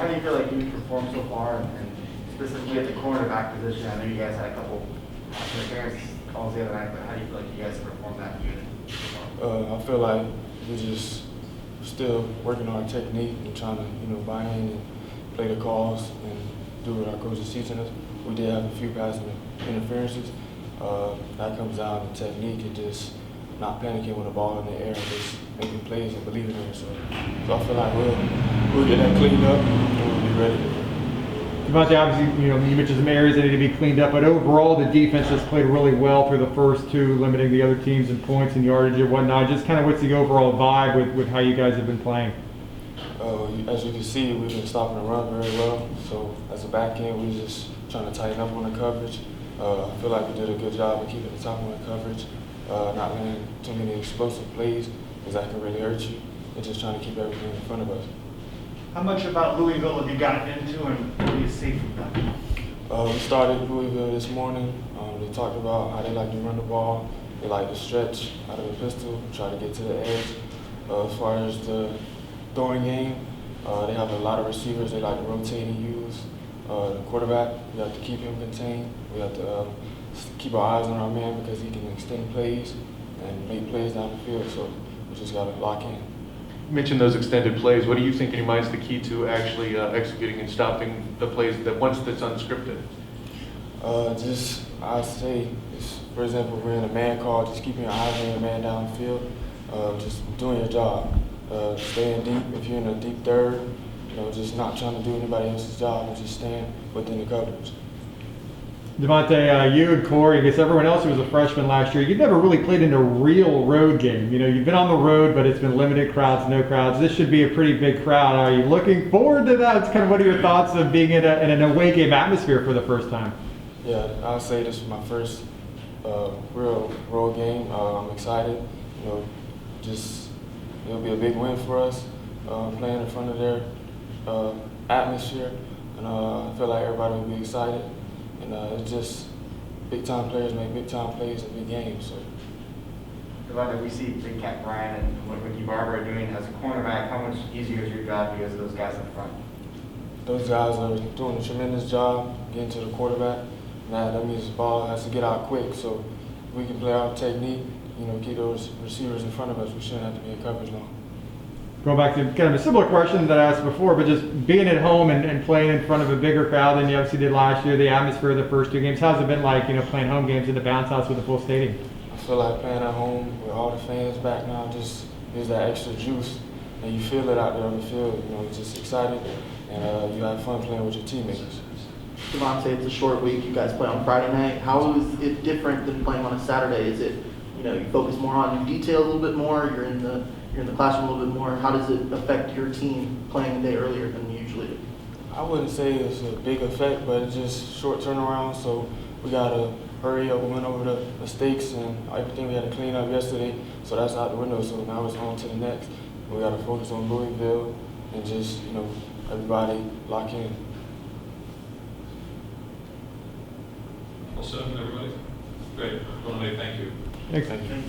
how do you feel like you performed so far, and specifically at the cornerback position? I know you guys had a couple interference calls the other night, but how do you feel like you guys performed that unit so far? I feel like we just still working on our technique and trying to, buy in and play the calls and do what our coach is teaching us. We did have a few passing interferences. That comes down to technique and just not panicking with the ball in the air and just making plays and believing in it. So I feel like we'll get that cleaned up and we'll be ready. Davonte, obviously, you mentioned some areas that need to be cleaned up, but overall the defense has played really well through the first two, limiting the other teams in points and yardage and whatnot. Just kind of what's the overall vibe with how you guys have been playing? As you can see, we've been stopping the run very well. So as a back end, we're just trying to tighten up on the coverage. I feel like we did a good job of keeping the top on the coverage, not landing too many explosive plays because that can really hurt you, and just trying to keep everything in front of us. How much about Louisville have you gotten into, and what do you see from them? We started Louisville this morning. They talked about how they like to run the ball. They like to stretch out of the pistol, try to get to the edge. As far as the throwing game, they have a lot of receivers they like to rotate and use. The quarterback, we have to keep him contained. We have to keep our eyes on our man because he can extend plays and make plays down the field. So we just got to lock in. You mentioned those extended plays. What do you think in your mind is the key to actually executing and stopping the plays that once that's unscripted? I'd say, for example, we're in a man call, just keeping your eyes on your man downfield, just doing your job, staying deep. If you're in a deep third, just not trying to do anybody else's job and just staying within the coverage. Davonte, you and Corey, I guess everyone else who was a freshman last year, you've never really played in a real road game. You've been on the road, but it's been limited crowds, no crowds. This should be a pretty big crowd. Are you looking forward to that? It's kind of what are your thoughts of being in an away game atmosphere for the first time? Yeah, I'll say this is my first real road game. I'm excited. It'll be a big win for us playing in front of their atmosphere, and I feel like everybody will be excited. And it's just big-time players make big-time plays in big games. So. Davonte, we see Big Cat Brian and what Ricky Barber are doing as a cornerback. How much easier is your job because of those guys in front? Those guys are doing a tremendous job getting to the quarterback. That means the ball has to get out quick. So we can play our technique, keep those receivers in front of us. We shouldn't have to be in coverage long. Going back to kind of a similar question that I asked before, but just being at home and playing in front of a bigger crowd than you obviously did last year, the atmosphere of the first two games, how's it been like, playing home games in the bounce house with a full stadium? I feel like playing at home with all the fans back now just gives that extra juice, and you feel it out there on the field. It's just exciting, and you have fun playing with your teammates. Davonte, it's a short week. You guys play on Friday night. How is it different than playing on a Saturday? Is it, you focus more on detail a little bit more? You're in the classroom a little bit more. How does it affect your team playing a day earlier than you usually do? I wouldn't say it's a big effect, but it's just short turnaround. So we gotta hurry up. We went over the mistakes and everything we had to clean up yesterday. So that's out the window. So now it's on to the next. We gotta focus on Louisville and just everybody lock in. All set, everybody? Great. Well, thank you. Thanks. Thank you.